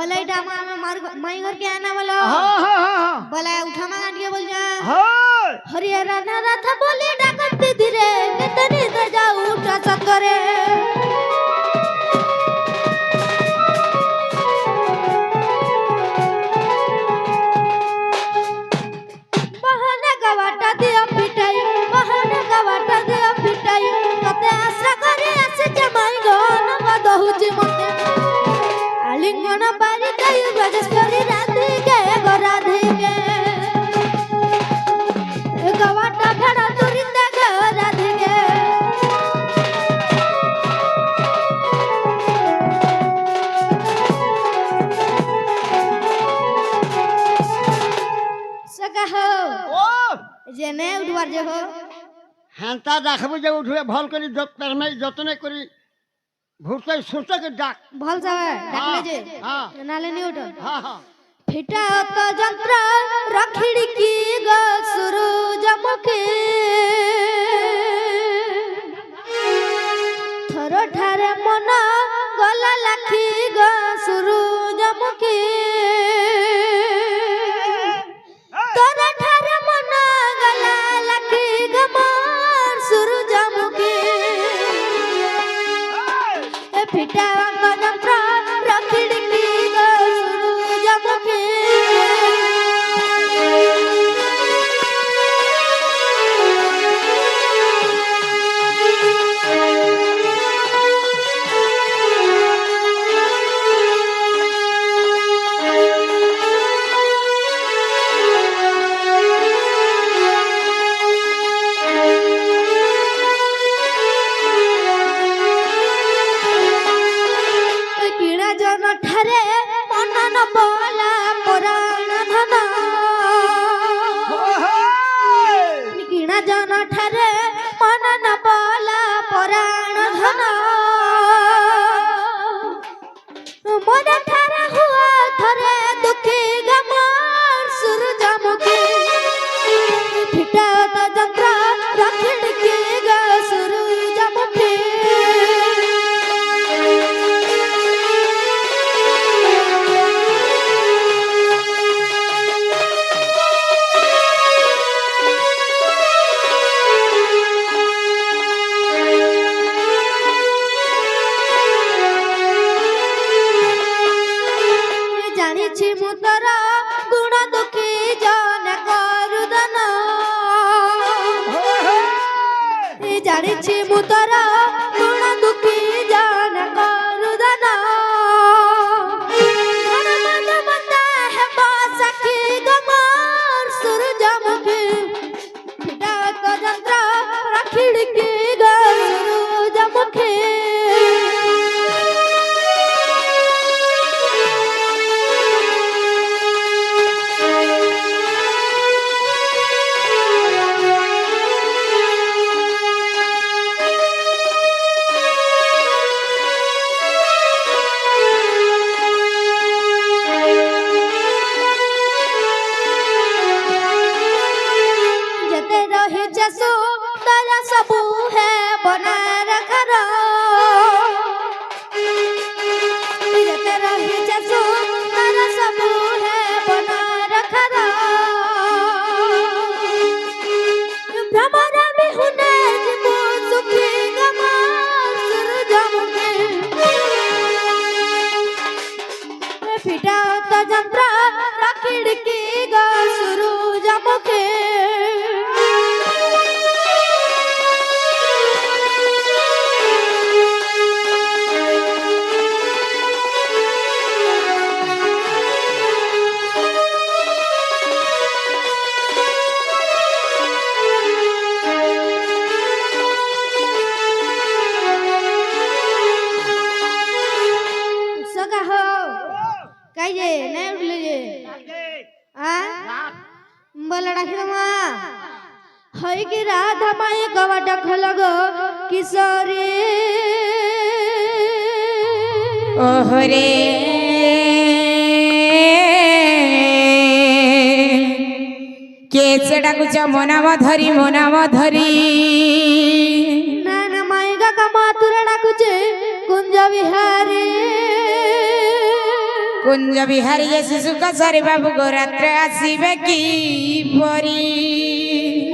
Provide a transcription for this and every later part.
बोले इटा माई घर के आना बोलो बोले उठा मांगा दिया बोल जा हरिया राधा राधा बोले डाकत दीदी रे कितनी तो जाऊ उठा सकरे बहाना गवाटा दिया पिटाई बहाना गवाटा दिया पिटाई कते आशा करे आसे जमाई गन बदहुची मते आलिंगन बारी गई राजेश्वरी राधे के गो राधे के गवाटा भड़ा तुरिंदा गो राधे के सका हो जेने उठवार जे हो हांता देखबो जे उठवे भल करी जतने करी भूरते सुरते के डाक भल जावे डाकले जे नाले नहीं उठो हां हां फिटा तो जंत्र रखिड़ी की गो सूरज मुखी थरो ठारे मन गला लाखी गो सूरज मुखी तोरा ठारे मन गला लाखी गो मोर सूरज मुखी ए फिटा तो जंत्र रखिड़ी की गो सूरज मुखी किणा जन ठारे मन न बोला पुराण धन किणा जन ठारे मन न बोला पुराण धन मन ठारे हुआ थरे दुखी गमार सूरजमुखी फिटा तो जंत्र रखिड़ की ग सूरजमुखी जानिछि मु तोर गुण दुखी जन करुदन जानिछि मु तोर गुण दुखी जन करुदन मन मन बता है सखी गमार सूरजमुखी फिटा तो जंत्र रखिड़ की ग सूरजमुखी जते रही जसो तारा सबू है बना रखर जते रही जसो तारा सबू है बना रखर भ्रमर बिहुने जीवो सुखी गमार सूरजमुखी फिटा तो जंत्र रखिड़ की ग सूरजमुखी सगा हो काजे नहीं उठले जे आ बोला डाकी मा हई की राधा माई गवाटा खलग किशोरी ओहरे केचे डाकुच मोनाम धरी नाना माई गा का मातुरा डाकुचे कुंज विहारी কুঞ্জ বিহারী যে শিশু কসারি বাবু গো রাত্রে আসিবে কি পরি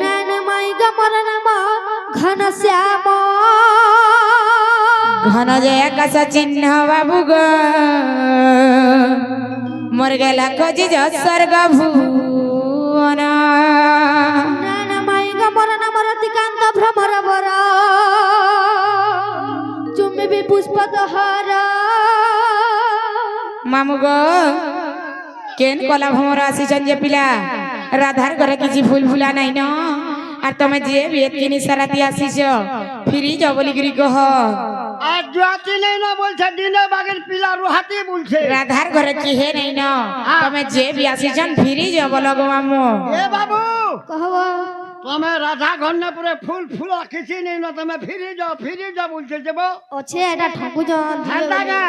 নয়ন মাই গমর নাম ঘন শ্যাম ঘন যে আকাশ চিহ্ন বাবু গো মোর গেলা খোঁজি যে স্বর্গ ভুবন নয়ন মাই গমর নাম রতিকান্ত ভ্রমর বর চুম্বিবি পুষ্প দহর মামু গো কেন কলা ভমর আসিছন যে পিলা রাধার ঘরে কিছু ফুল ফুলা নাই ন আর তুমি যে বিয়ে কিনি সারাতি আসিছ ফিরি যাও বলি গিরি কহ আর জুয়াতি নেই না বলছে দিনে বাগের পিলা রুহাতি বলছে রাধার ঘরে কি হে নাই ন তুমি যে বিয়ে আসিছন ফিরি যাও বলো গো মামু এ বাবু কহব তুমি রাধা ঘন্নে পুরে ফুল ফুল কিছু নেই না তুমি ফিরে যাও বলছে যাব অছে এটা ঠাকুরজন ঠান্ডা গা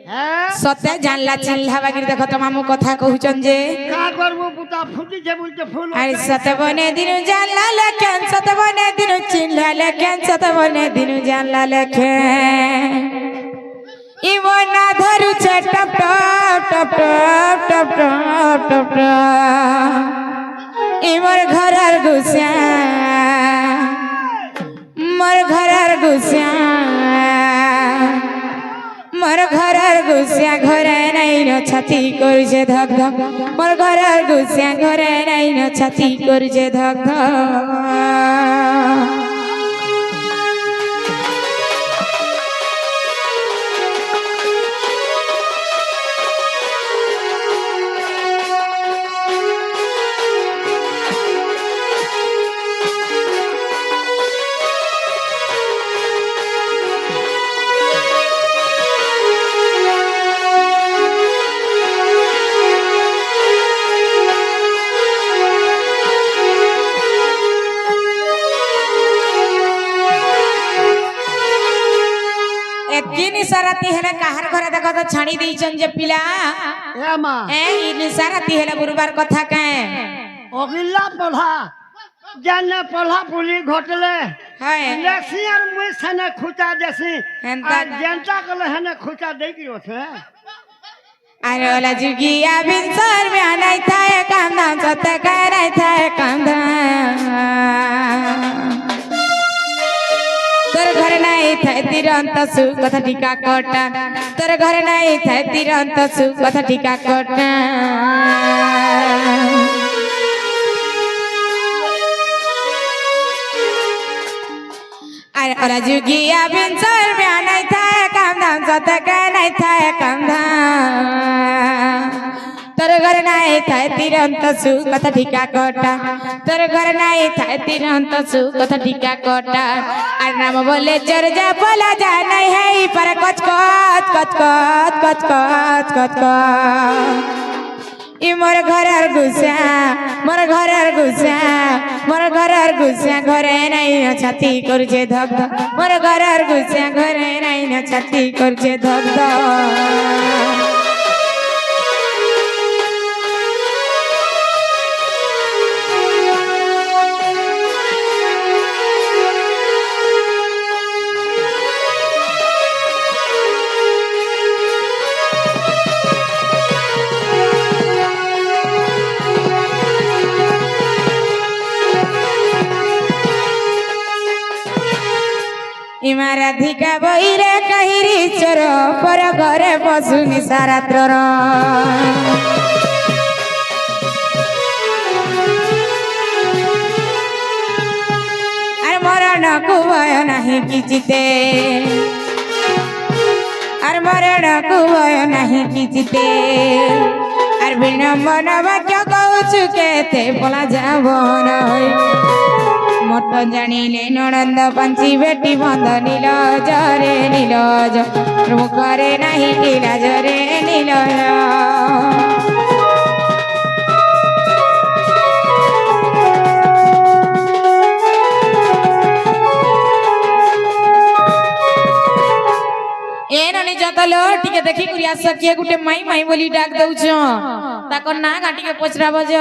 হ্যাঁ সতে জানলা চিল্লা বাগির দেখো তো মামু কথা কহুছন যে কা করবো পুতা ফুটিছে বলছে ফুল আর সতে বনে দিনু জানলা লেখেন সতে বনে দিনু চিল্লা লেখেন সতে বনে দিনু জানলা লেখেন ইমনা ধরুছে টপ টপ টপ টপ টপ টপ টপ টপ ইমর ঘরের গুসা মোর ঘরের গুসা মোর ঘরের গুসা ঘরে নাই ন ছাতি করছে ধক ধক মোর ঘরের গুসা ঘরে নাই ন ছাতি করছে ধক ধক নিশারাতি হেলে কাহার ঘরে দেখো তো ছাড়ি দিয়েছেন যে পিলা এ মা নিশারাতি হেলে গুরুবার কথা কে অগিল্লা পড়া জানে পড়া পুলি ঘটলে হয় লেসি আর মুই সেনে খুঁচা দেছি হেনতা আর জেনটা কলে হেনে খুঁচা দেই কি আছে আর ওলা যুগিয়া বিনসর মে আনাই থায় কান্দা সতে করাই থায় কান্দা তোর ঘরে নাই থায় তিরন্ত সু কথা টিকা কটা তোর ঘরে নাই থায় তিরন্ত সু কথা টিকা কটা আর ওরা যুগিয়া বিনসর মে আনাই থায় কান্দা সতে করাই থায় কান্দা তোর ঘরে নাই থায় তিরন্ত সু কথা টিকা কটা তোর ঘরে নাই থায় তিরন্ত সু কথা টিকা কটা আর নাম বলে চর যা বলা যা নাই হেই पर কচ কচ কচ কচ কচ কচ কচ ই মোর ঘরের গুসা মোর ঘরের গুসা মোর ঘরের গুসা ঘরে নাই না ছাতি করছে ধক ধক মোর ঘরের গুসা ঘরে নাই না ছাতি করছে ধক ধক ইমারাধিকা বইরে কাহিরি চোর পর ঘরে বসুনি সারাত্রর আর মরণ কুবয় নাহি কিচিতে আর মরণ কুবয় নাহি কিচিতে আর বিড়ম্বন বাক্য কৌছু কেতে পলা যাব নয় মত জানিলে ননন্দ পাঞ্চি বেটি বন্ধ নীল জরে নীল মুখরে নাহি নীলা জরে নীল এ নানি যতলো টিকে দেখি করি আস কিয়ে গুটে মাই মাই বলি ডাক দউছ তাকর না গাটিকে পচরা বজ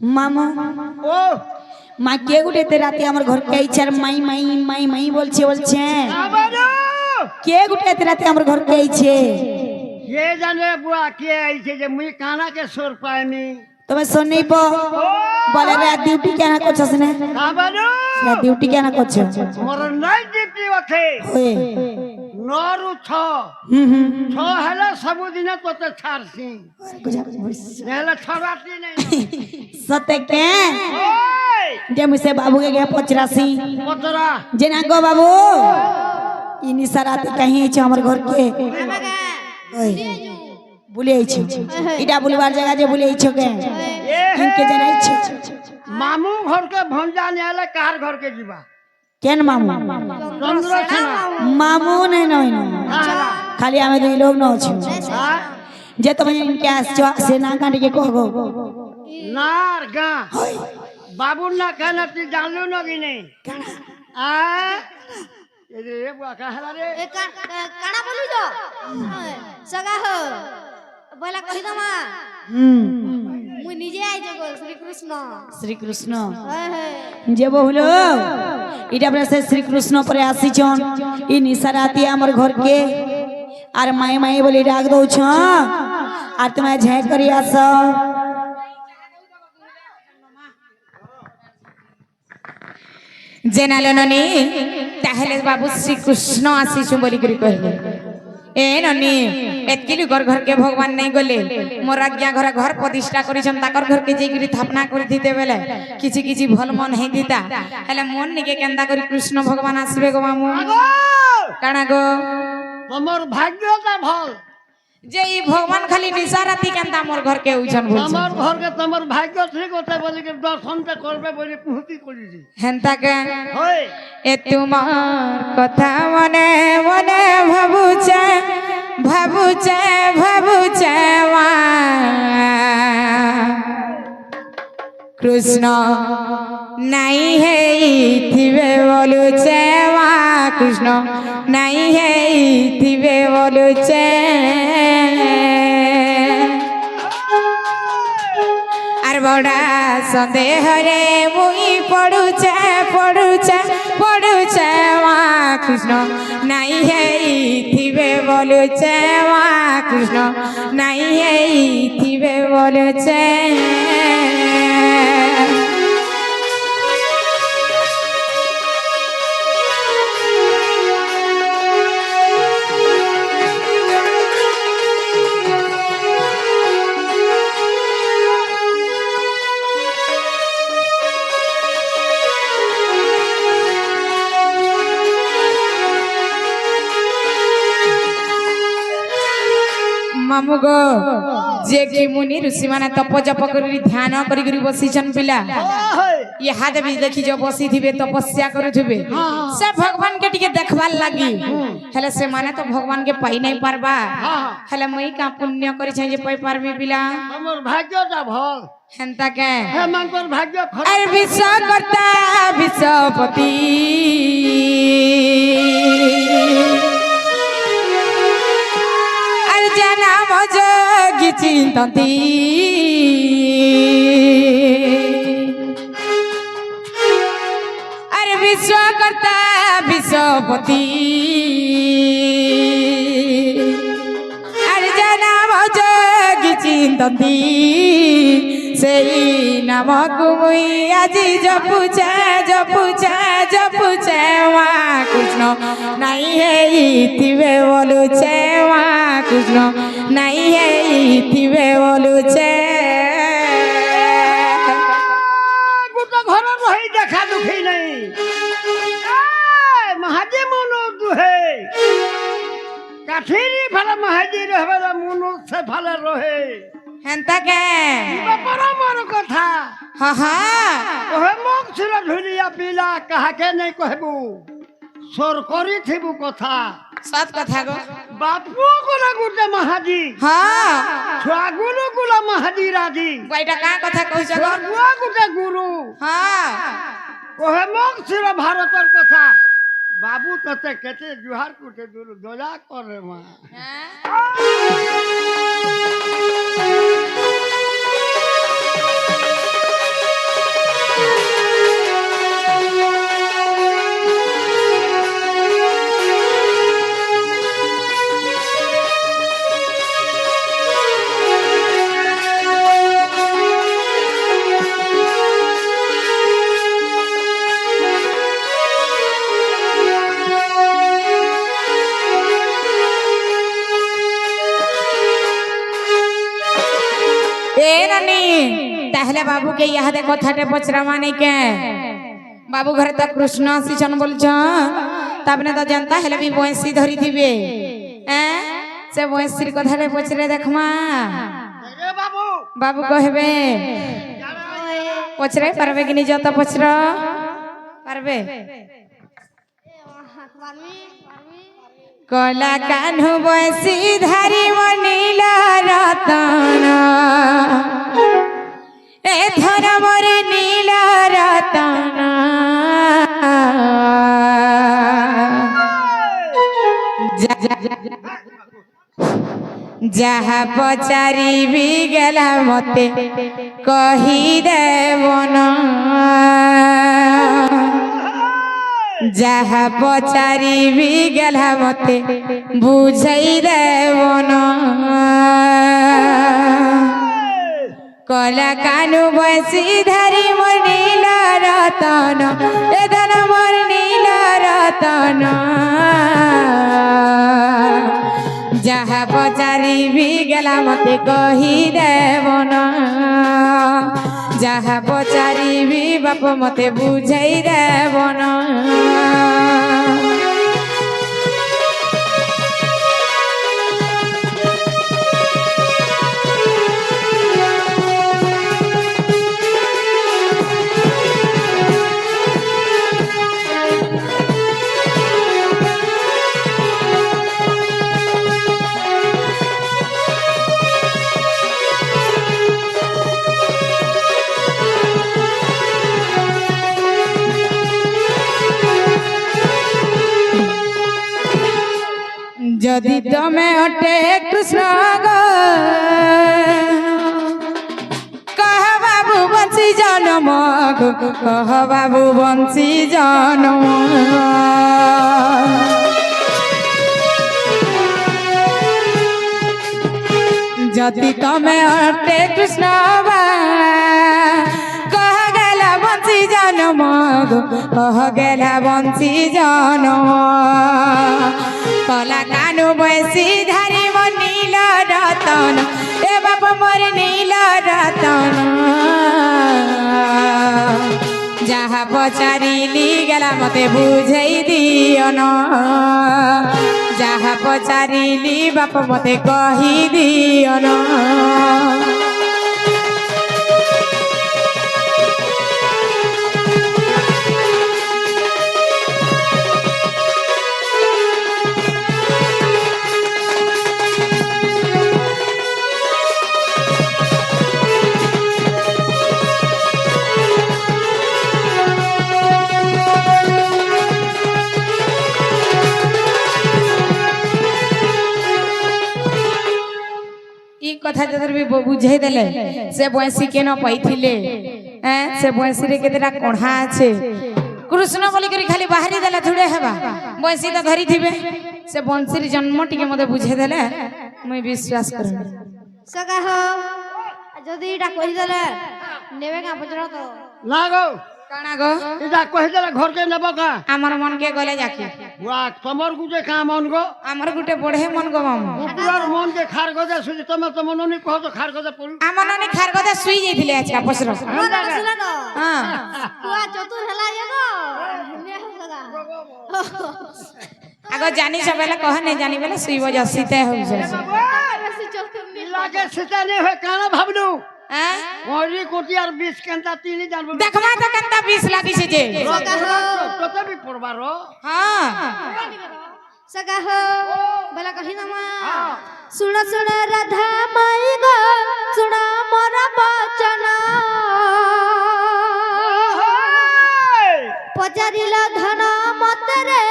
মামা ও মা কে গুটেতে রাতে আমার ঘরকে আইছে আর মাই মাই মাই মাই বলছে আবারও কে গুটেতে রাতে আমার ঘরকে আইছে কে জানে বুয়া কে আইছে যে মুই কানাকে সোর পাইনি তুমি শুনেই বলে রে ডিউটি কেন করছস না আবারও ডিউটি কেন করছো মোর নাই ডিউটি আছে ওয়ে নরু ছ হুম ছ হেলে ସବୁদিনে তোতে ছাড়ছি নেহলে ছড়াতি নাই সতে কে ওই যে মুসে বাবুকে গে পচরাসি পতরা যে না গো বাবু ইনি সারাতে কहीं আইছো আমার ঘরকে ওই ভুলে আইছো এটা বলিবার জায়গা যে ভুলে আইছো কে ইনকে জানাইছো মামু ঘরকে ভঞ্জা নেহলে কার ঘরকে যাবা কেন মামু চন্দ্রসেনা মামু নাই নয় খালি আমি দুই লোক ন আছি হ্যাঁ? যে তুমি ইনকে আসছো সে না কাটিকে কহগো নার গা বাবুর না কেন তুই জানলু না কি নেই রে বুয়া কাহলা রে কানা বলি তো সগা হো বলা কহি দমা মুই নিজে আই যাব শ্রীকৃষ্ণ শ্রীকৃষ্ণ হ্যাঁ যে বহুলো এটা আমরা সে শ্রীকৃষ্ণ পরে আসিছন ই নিশারাতি আমার ঘরকে আর মাই মাই বলি ডাক দউছ আর তুমি ঝাই করি আস জেনালো ননি তাহলে বাবু শ্রীকৃষ্ণ আসিছু বলি করি কহিলে এ ননি এতকি লোকর ঘরকে ভগবান নাই গলে মোর আজ্ঞা ঘরে ঘর প্রতিষ্ঠা করিছন তাকর ঘরকে যেইকরি থাপনা করে দিতে বেলে কিছু কিছু ভাল মন হে দিতা হেলে মন নিকে কেন্দা করি কৃষ্ণ ভগবান আসবে গো মামু কানা গো তোমার ভাগ্যটা ভাল যে এই ভগবান খালি নিশারাতি কেন্দা মোর ঘরকে উজন বলছে আমার ঘরকে তোমার ভাগ্য ঠিক হতে বলি কি দর্শনটা করবে বলি পুঁতি করেছি হেনতাকে হয় এ তোমার কথা মনে মনে ভাবুছে ভাবুছে ভাবুছে মা কৃষ্ণ নাই হেইথিবে বলুছে মা কৃষ্ণ নাই হেইথিবে বলুছে আর বড়া সন্দেহরে মুই পড়ুছে পড়ুছে পড়ুছে মা কৃষ্ণ নাই হেইথিবে বলুছে মা কৃষ্ণ নাই হেইথিবে বলুছে মামু গো যে কি মুনি ঋষি মানে তপ জপ করি ধ্যান করি করি বসিছন পিলা ইহাদে বি দেখি যে বসি থিবে তপস্যা করুথিবে সে ভগবান কে টিকে দেখবার লাগি হেলে সে মানে তো ভগবান কে পাই নাই পারবা হেলে মুই কা পুণ্য করিছে যে পাই পারবি পিলা তোমার ভাগ্যটা ভাল হেনতা কে হেমন্তর ভাগ্য আর বিশ্বকর্তা বিশ্বপতি আর জানা মজগি চিন্ততি আর বিশ্বকর্তা বিশ্বপতি আর জানা মজগি চিন্ততি সেই নামক মুই আজি জপুছে জপুছে জপুছে মা কৃষ্ণ নাই হেইথিবে বলুছে মা কৃষ্ণ নাই হেইথিবে বলুছে গোটা ঘরের রহি দেখা দুখি নাই মহাজি মনো দুহে কাঠিরি ফালে মহাজি রহে মনো সে ফালে রহে হেনতাকে পরমর কথা হা হা ওহে মুখ ছিল ধুলিয়া পিলা কাহাকে নাই কহবু সর করি থিবু কথা সত কথা গো বাপু গুলা গুটে মহাজি হ্যাঁ ছুয়াগুলো গুলা মহাজি রাজি কয়টা কা কথা কইছ গো ছুয়া গুটে গুরু হ্যাঁ ওহে মুখ ছিল ভারতের কথা বাবু তোতে কেতে জুহার কুটে দূর দয়া করে মা তাহলে বাবুকে ইহাদে কথাটে পচরা মানে কে বাবু ঘরে তো কৃষ্ণ আসিছন বলছন তাপনে তো জানতা হেলে বি বয়সী ধরি দিবে হ্যাঁ সে বয়সীর কথাটে পচরে দেখমা রে বাবু বাবু কহবে পচরে পারবে কি নিজ তো পচর পারবে কলা কানু বয়সী ধারি মনিল রতন এ ধর মরে নীল রতন যাহা পচারিবি গেলা মতে কহি দেবন যাহা পচারিবি গেলা মতে বুঝাই দেবন কলা কানু বসি ধারি মোর নীল রতন এ ধন মোর নীল রতন যাহা পচারিবি গেলা মতে কহি দেবন যাহা পচারিবি বাপ মতে বুঝাই দেবন যদি তুমি অটে কৃষ্ণ গো কহ বাবু বঞ্চি জনম গো কহ বাবু বঞ্চি জনম যদি তুমি অটে কৃষ্ণ কহ গেলা বঞ্চি জনম গো কহ গেলা বঞ্চি জনম কলা কানু বসি ধারি মোর নীল রতন এ বাপ মোর নীল রতন যাহা পচারিলি গেলা মতে বুঝাই দিয়ন যাহা পচারিলি বাপ মতে কহি দিয়ন কথা যাদের বি বুঝাই দেলে সে বয়সী কেন পাইছিলে হ্যাঁ সে বয়সী রে কেতেটা কঢ়া আছে কৃষ্ণ বলি করি খালি বাহারি দেলে থুড়ে হেবা বয়সী তো ধরি থিবে সে বংশীর জন্ম টিকে মতে বুঝাই দেলে মুই বিশ্বাস করি সকা হো যদি এটা কই দেলে নেবে কা পচরা তো না গো কানা গো এটা কহিদেলে ঘরকে নেব কা আমার মনকে গলে যাকে ওয়া তোমার গুজে কা মন গো আমার গুটে বড়ে মন গো মামা উপরার মন যে খার গজা সুজি তুমি তো মননি কহ তো খার গজা পড়ু আমার ননি খার কথা শুই যাইছিলে আজকা পছর মন আসলে তো হ্যাঁ তুয়া চতুর হেলা যে গো নে সকা আগ জানি সবেলা কহ নাই জানি বেলা শুইব জসিতে হউছে বেশি চতুর নি লাগে সেটা নে হয় কানা ভাবলু হ্যাঁ ওরি কোটি আর 20 কেনতা তিনি জানবো দেখমা তো কেনতা 20 লাগিছে যে সকা হো কত বি পড়বারো হ্যাঁ সকা হো বলা কহি না মা শুন শুন রাধা মাই গো শুন মোর বচন পচারিল ধন মতরে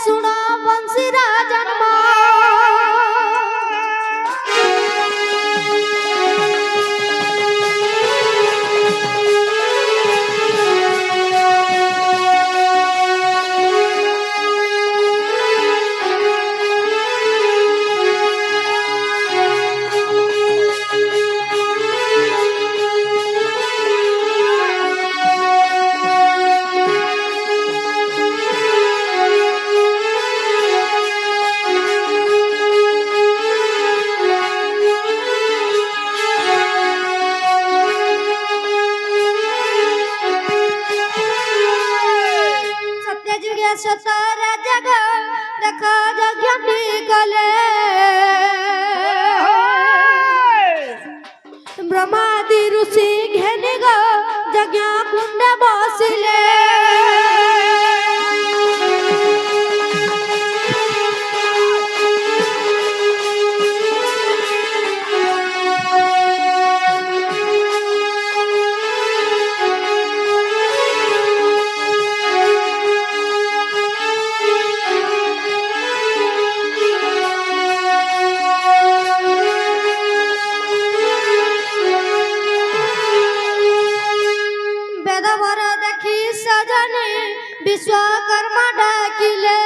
শুন বংশী রাজন্ম ସତ ରାଜା ଗ ଦେଖ ଯଜ୍ଞଟି କଲେ ବ୍ରହ୍ମାଦି ଋଷି ଘେନି ଗ ଯଜ୍ଞ କୁଣ୍ଡ ବସିଲେ ବେଦବର ଦେଖି ସଜନି ବିଶ୍ୱକର୍ମା ଡାକିଲେ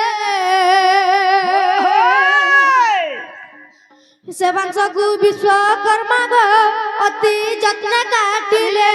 ସେ ବାଂଶକୁ ବିଶ୍ୱକର୍ମା ଗ ଅତି ଯତ୍ନ କାଟିଲେ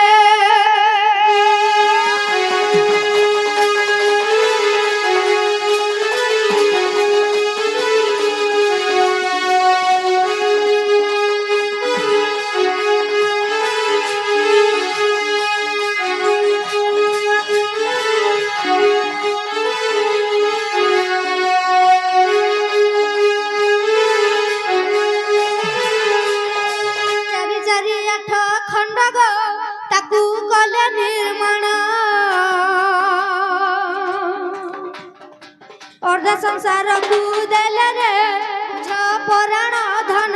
ଚାରି ଚାରି ଆଠ ଖଣ୍ଡ ଗ ତାକୁ କଲେ ନିର୍ମାଣ ଅର୍ଧ ସଂସାରକୁ ଦେଲେ ରେ ଛ ପରାଣ ଧନ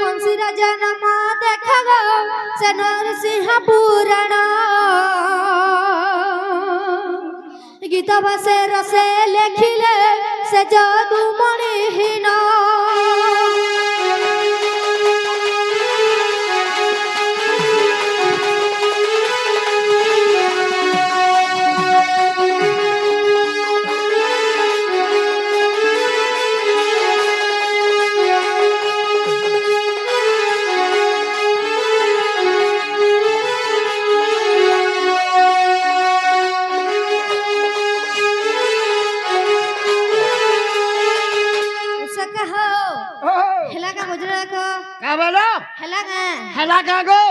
ବଂଶୀ ରାଜା ନାମ ଦେଖ ଗ ସେ ନରସିଂହ ପୁରାଣ ଗୀତ ଭାଷେ ରସେ ଲେଖିଲେ ସେ ଯଦୁମଣିହୀନ सका हो हेला का मुजरा को का बोलो हेला का हेला का गो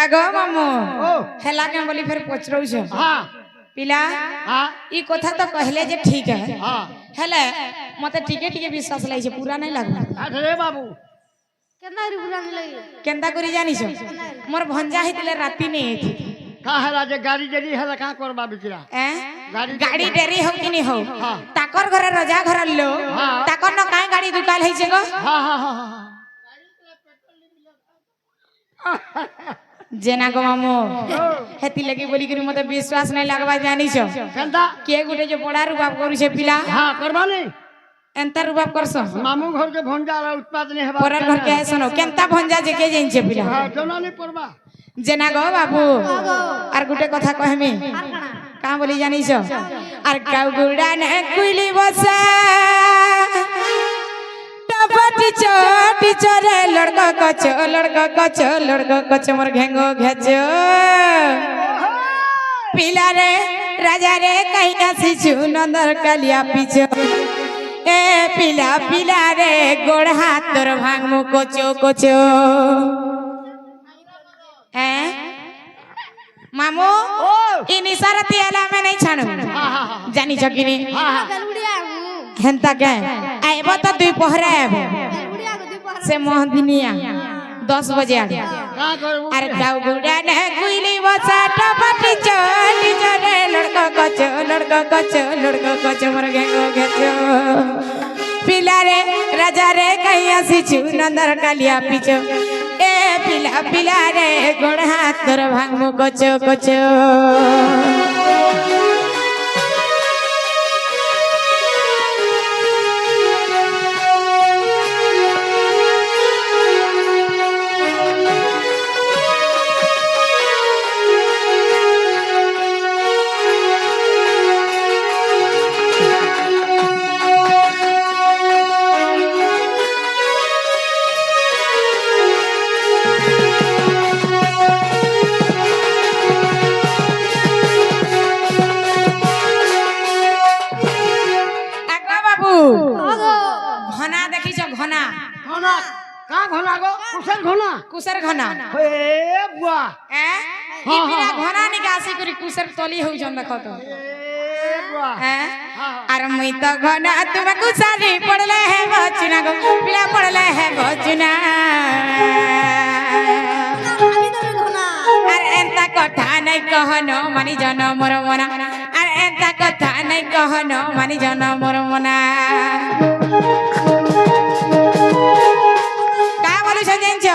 আগ মামু ओ হেলা কেন বলি ফের পচরউছ हाँ পিলা हाँ ই কথা তো कहले जे ठीक है हाँ हेले मते टिके टिके विश्वास लाइछे पूरा नहीं लागला अच्छा रे बाबू केना रे बुरा नहीं लगे केंता करी जानिछ मोर भंजा हितले राती नहीं थी का हेला जे गाड़ी जरी हेला का करबा बिचरा गाड़ी गाड़ी डेरी हो कि नहीं हो हाँ। ताकर घरे रजा घर लो हाँ। ताकर न काई गाड़ी दुकाल है छे गो हाँ हाँ हाँ हाँ जेना गो मामू हेती लगी बोली करी मते विश्वास नहीं लागबा जानी छ केंता के गुटे जो बड़ा रुबाब करू छे पिला हाँ करबा नहीं एंता रुबाब करसो मामू घर के भंजा उत्पादन हेबा परर घर के सुनो केंता भंजा जे के जाइन छे पिला हाँ जोना नहीं पड़बा जेना गो बाबू आर गुटे कथा कहमी का बोली जानी छ आर काउ गुड़ा ने कुइली बसा टपटी चोटी चरे लड़का कच मोर घेंगो घेचो पिला रे राजा रे कहीं आसी नंदर कालिया पीछो ए पिला पिला रे गोड़ हाथ तोर भांग मु कोचो हैं मामू इ निसारती आला में नहीं छाणु जानी छ कि नहीं गलुड़िया हेंता के आइबो तो दुई पहरे आइबो गलुड़िया को दीप से मोहदिनिया 10 बजे आ का करबू अरे गाउ गुड़ा ने कुइली बसा टपटी चोटी चरे लड़का कच मोर घेंगो घेचो पिला रे राजा रे कहीं आसी छु नंदर कालिया पीछो ए पिला पिला रे गोड़ हाथ तोर भांग मु कोचो ঘনা গো কুসের ঘনা কুসের ঘনা হে বুয়া ই পিলা ঘনা নিকে আসি করি কুসের তলি হউছন দেখো তো এ বুয়া আর মুই তো ঘনা তুমি কুসারি পড়লে হে বচনা গো পিলা পড়লে হে বচনা আমি তো ঘনা আর এন্তা কথা নাই কহনো মানি জন মোর মনা আর এন্তা কথা নাই কহনো মানি জন মোর মনা কা বলছ জানছ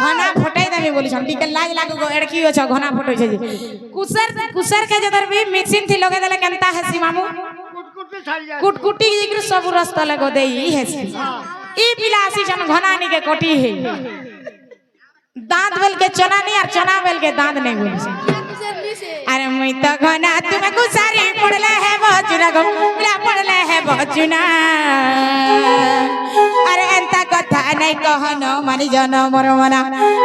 ঘনা ফটাই দামি বলছ টিকে লাজ লাগু গো এড় কি অছ ঘনা ফটাইছে যে কুসর के जदर भी मिक्सिंग थी लगे देले केनता हसी मामू কুটকুটি ছাড়ি যায় कुटकुटी जिगर सब रास्ता लगो दे ई हसी ई पिलासी जन घना नि के कोटी है दांत बेल के चना नहीं और चना बेल के दांत नहीं बोली कुसेर मिसे अरे मुई तो घना तुम कुसारी पड़ले है बचुना गो पिला पड़ले है बचुना अरे एंता कथा नहीं कहनो मानी जन मोर मना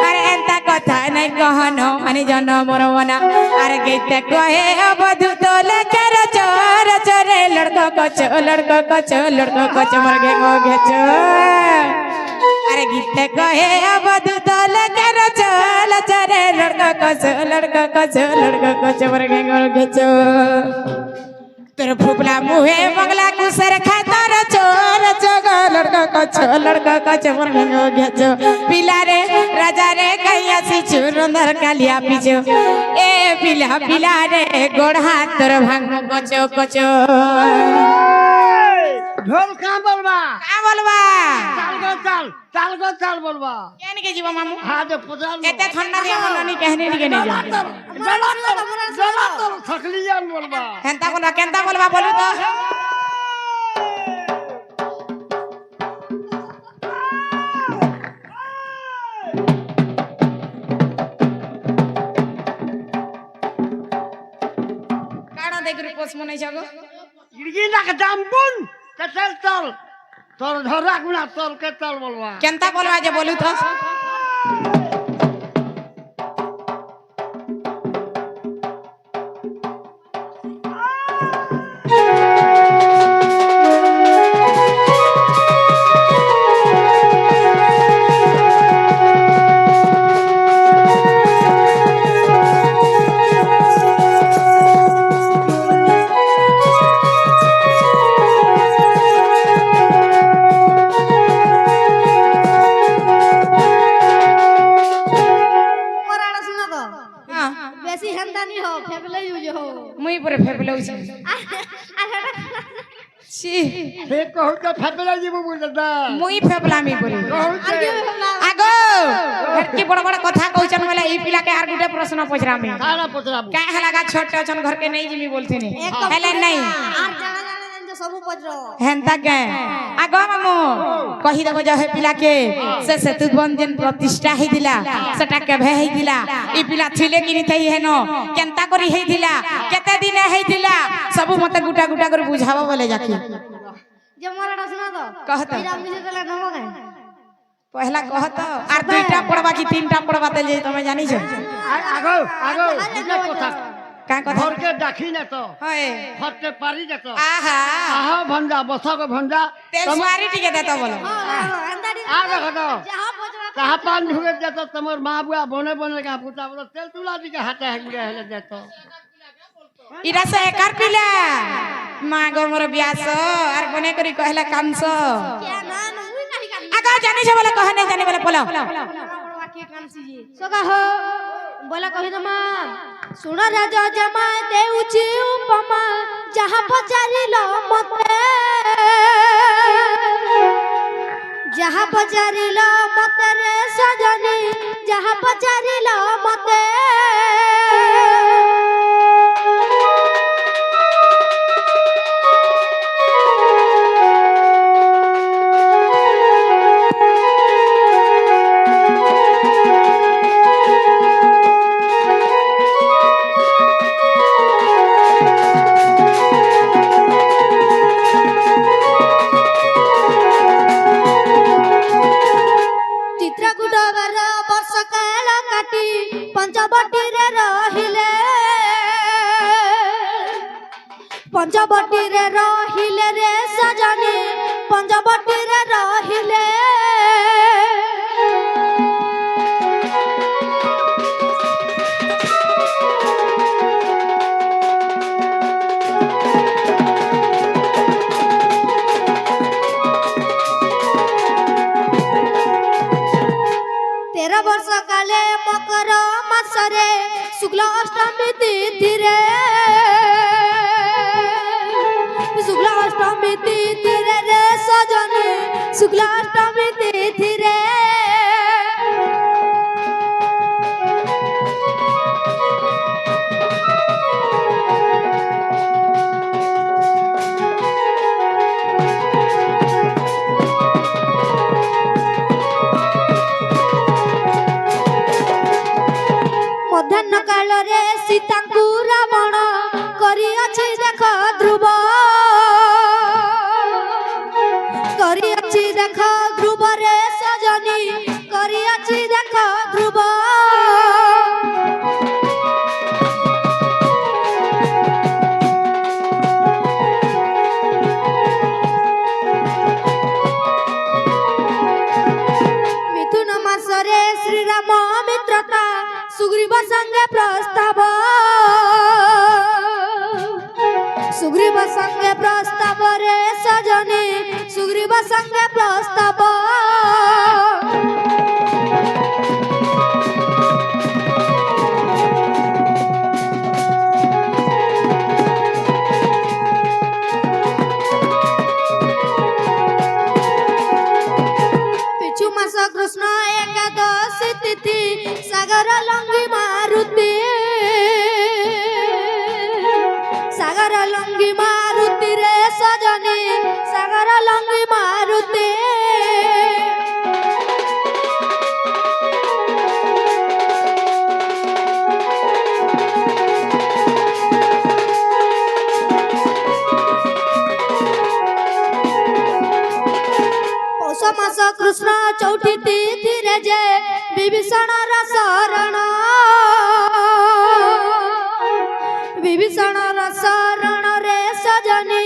अरे एंता कथा नहीं कहनो मानी जन मोर मना अरे गीत कहे अबधु तो लेकर चोर चोरे लड़को कच मोर घेचो अरे गीत कहे अबधु तो लेकर चल चरे लड़को कच मोर घेचो तोर फुफला मुहे बंगला कुसर खातर चोर चोग लड़का कच मोर घेचो पिला रे राजा रे कहिया सी चुरंदर कालिया पिचो ए पिला रे गोड़ हाथ तोर भांग कचो ঢোল কা বলবা का बोलबा চাল চাল বলবা केन के जीवा मामू হ্যাঁ যে পজাল एते ठंडा दिया मननी कहने नि के नहीं जा থাকলিয়ান বলবা केनता बोलबा बोलू तो काड़ा देख पोस मनै छगो ইড়গি নাক জামপুন চল চল তোর ধরা গুনা চল কে চল বলবা केनता बोलबा जे बोलू तो मोराड़ा सुना तो बेसी हेंदानी हो फेबले यूज हो मुई पर फेबलौ छी सी হে কহু তো ফেবলা জীব বুঝদা मुई फेबलामी बोली आगो घटकी बड़ बड़ कथा कहउछन वाला ई पिला के आर गुटे प्रश्न पचरामी কারা পচরাবো का हलागा छोटे अछन घर के नहीं जिमी बोलथिनी हेले नहीं আর জানা জানা জান सबु पजरो हेंता के आगो मामू कहि देबो जे हे पिला के से सेतु बंजन प्रतिष्ठा हे दिला सेटा के भे हे दिला ई पिला थिले कि नहीं थई हेनो केनता करी हे दिला केते दिन हे दिला सब मते गुटा गुटा कर बुझाबो बोले जाकी जे मोराड़ा सुना तो कहत मेरा मिसे तला नमो के पहला कहत आर दुईटा पड़बा कि तीनटा पड़बा ते जे तमे जानि छ আগো বুঝা কথা का कथा ঘরকে ডাকি না তো होय ফটে পারি না তো आहा আহা ভঞ্জা বসক ভঞ্জা तेल सुवारी टिके देता बोलो हेंदानी आ देखो तो जहां पजरा कहा पान ढुके देतो तमर माँ बुआ बने बने का पुता बोलो तेल तुला दी के हाथे हेगुरे हेले देतो इरा से एकार पिला मागो मोर ब्यास आर बने करी कहला कामसो क्या ना मुई नहीं कर आगा जाने छ बोले कहने जाने बोले बोलो के कांसी जी सोगा हो बोला कहि दमा सुन राजा जमाय देउची उपमा जहां पचारिलो मते जहां पचारिलो मते रे सजनी जहां पचारिलो मते चित्रकूटवर वर्ष काल काटी पंचवटीरे रहिले पंचवटीरे रहिले रे सजनी पंचवटीरे रहिले শুক্লাষ্টমী তিথিরে ମଧ୍ୟାହ୍ନ କାଳରେ ସୀତାଙ୍କୁ ରାବଣ କରିଅଛି ଦେଖ ଧ୍ରୁବ କରିଅଛି ଦେଖ ଧ୍ରୁବରେ ସଜନୀ କରିଅଛି ଦେଖ ଧ୍ରୁବ ମିଥୁନ ମାସରେ ଶ୍ରୀରାମ ମିତ୍ରତା ସୁଗ୍ରୀବ ସଙ୍ଗେ ପ୍ରସ୍ତାବ ସୁଗ୍ରୀବ ସଙ୍ଗେ ପ୍ରସ୍ତାବରେ ସଜନୀ ସୁଗ୍ରୀବ ସଙ୍ଗେ ପ୍ରସ୍ତାବ ପିଛୁ ମାସ କୃଷ୍ଣ ଏକାଦଶୀ ତିଥି ସାଗର ଲଙ୍ଗି ମାରୁତି ସାଗର ଲଙ୍ଗି ମାରୁତି ରେ ସଜନୀ ସାଗର ଲଙ୍ଗି ମାରୁତି ପୌଷ ମାସ କୃଷ୍ଣ ଚୌଠି ତିଥିରେ ଯେ ବିଭୀଷଣର ଶରଣ ବିଭୀଷଣର ଶରଣରେ ସଜନୀ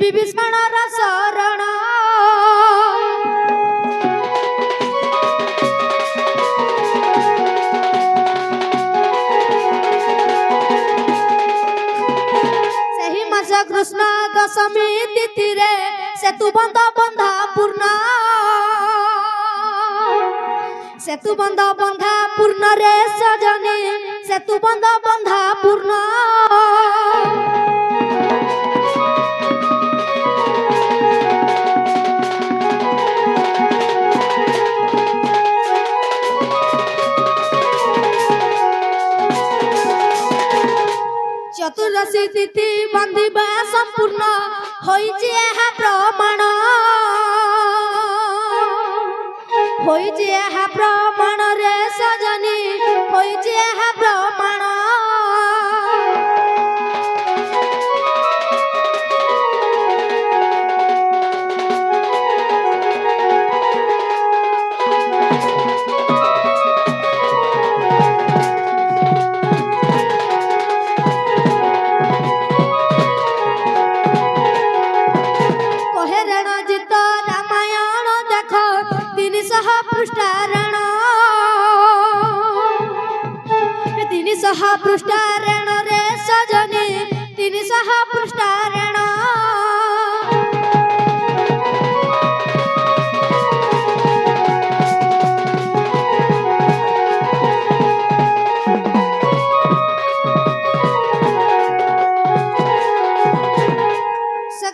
ବିଭୀଷଣର ଶରଣ ସେହି ମାସ କୃଷ୍ଣ ଦଶମୀ ତିଥିରେ ସେତୁ ବନ୍ଧ ବନ୍ଧା ପୂର୍ଣ୍ଣ ସେତୁ ବନ୍ଧ ବନ୍ଧା ପୂର୍ଣ୍ଣରେ ସଜନୀ ସେତୁ ବନ୍ଧ ବନ୍ଧା ପୂର୍ଣ୍ଣ ଚତୁର୍ଦଶୀ ତିଥି ବନ୍ଧିବା ସମ୍ପୂର୍ଣ୍ଣ ହୋଇଛି ଏହା ପ୍ରମାଣ ହୋଇଛି ଏହା ପ୍ରମାଣରେ ସଜନୀ ହୋଇଛି ଏହା ପ୍ରମାଣ କହେ ରଣଜିତ ରାମାୟଣ ଦେଖ 300 ପୃଷ୍ଠାରଣ 300 ପୃଷ୍ଠାରଣରେ ସଜନୀ 300 ପୃଷ୍ଠାରଣ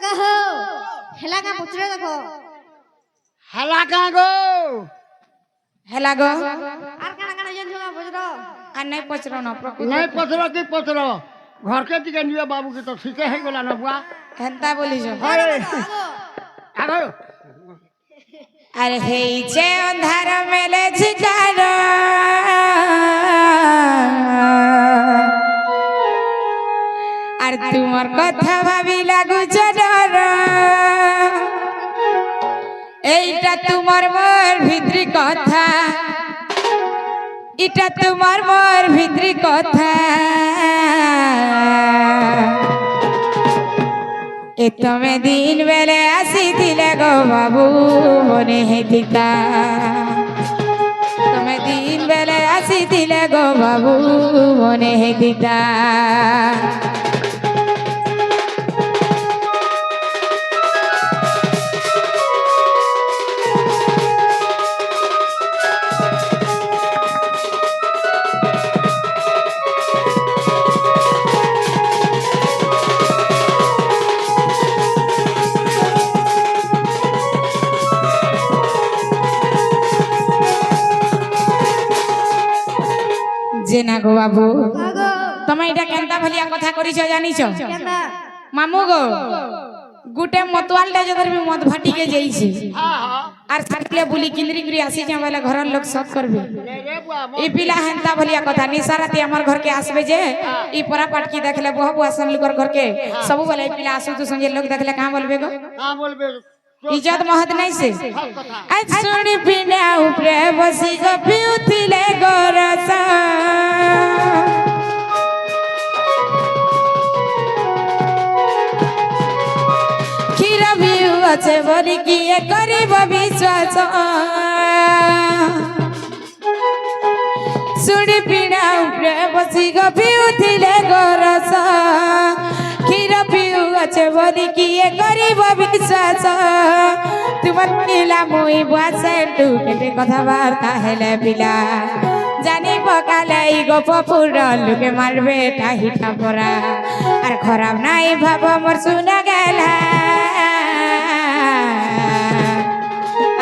ହେଲା କା ପଚରେ ଦେଖ ହେଲା କାଁ ଗୋ ହେଲା ଗো আর কানা কানা জানছো বুঝলো আর নাই পচরণ প্রকৃত ନାଇଁ ପଚର କି ପଚର ଘରକେ ଟିକେ ନିଅ ବାବୁକେ ତ ଶିଖେ ହେଇଗଲା ନା ବୁଆ হেন্তা বলিছ ହଏ ଆଗ আরে হেইছে অন্ধার মেলে ঝিকার আর তোমার কথা ভাবি লাগুছে ডর এইটা তোমার মোর ভিতরি কথা এটা তোমার মোর ভিতরি কথা এ তুমি দিন বেলে আসিছিলে গো বাবু মনে হেতিতা তুমি দিন বেলে আসিছিলে গো বাবু মনে হেতিতা গো বাবু আগো তুমি এটা কেনতা ভলিয়া কথা করিছ জানিছ কেনা মামু গো গুটে মতওয়ালটা যদর বি মদ ভাটিকে যাইছে হ্যাঁ হ্যাঁ আর সাকলে বুলি কিন্দ্রি করে আসিছে বলে ঘরের লোক সব করবে রে বুয়া ই পিলা হেনতা ভলিয়া কথা নিসারাতি আমার ঘরকে আসবে যে ই পরা পাটকি দেখলে বহু আসান লোকর ঘরকে সবু বলে ই পিলা আসু তো সঙ্গে লোক দেখলে কাঁ বলবে গো হ্যাঁ বলবে ইজ্জত মহৎ নাই সে সব কথা আজ শুনি পিনা উপরে বসি গো পিউতিলে গরস ক্ষীর বিউ আছে বলি কি এ করিব বিশ্বাস শুনি পিনা উপরে বসি গো পিউতিলে গরস ক্ষীর পিউ আছে বলি কি এ করিব বিশ্বাস তোমার পিলা মুই বাসে টু কেটে কথাবার্তা হেলে পিলা জানি পকালে এই গপ পুরা লোকে মারবে টাহিটা পরা আর খারাপ নাই ভাব মোর শুনা গেলা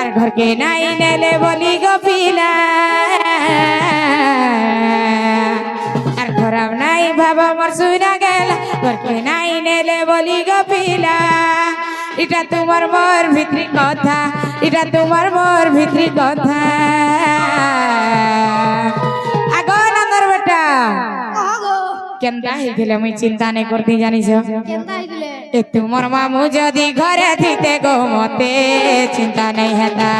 আর ঘরকে নাই নেলে বলি গো পিলা আর খারাপ নাই ভাব মোর শুনা গেলা ঘরকে নাই নেলে বলি গো পিলা এটা তোমার মোর ভিতরি কথা এটা তোমার মোর ভিতরি কথা আগো নন্দর বেটা আগো কেনতা হইছিলে মুই চিন্তা নাই করতে জানিছ কেনা আইলে এ তোমার মামু যদি ঘরে থিতে গো মতে চিন্তা নাই হেতা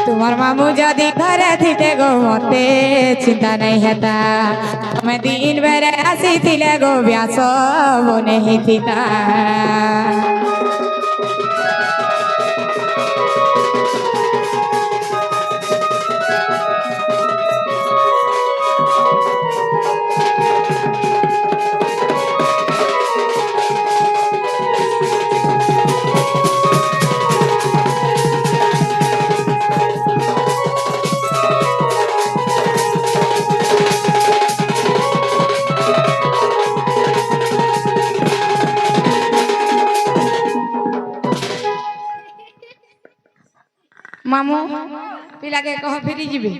তোমার মামু যদি ঘরে থিতে গো মতে চিন্তা নাই হেতা তুমি দিন বেড়ে আসিছিলে গো ব্যাস বনে হিতা মামু পিলাকে কহ ফিরি যাবে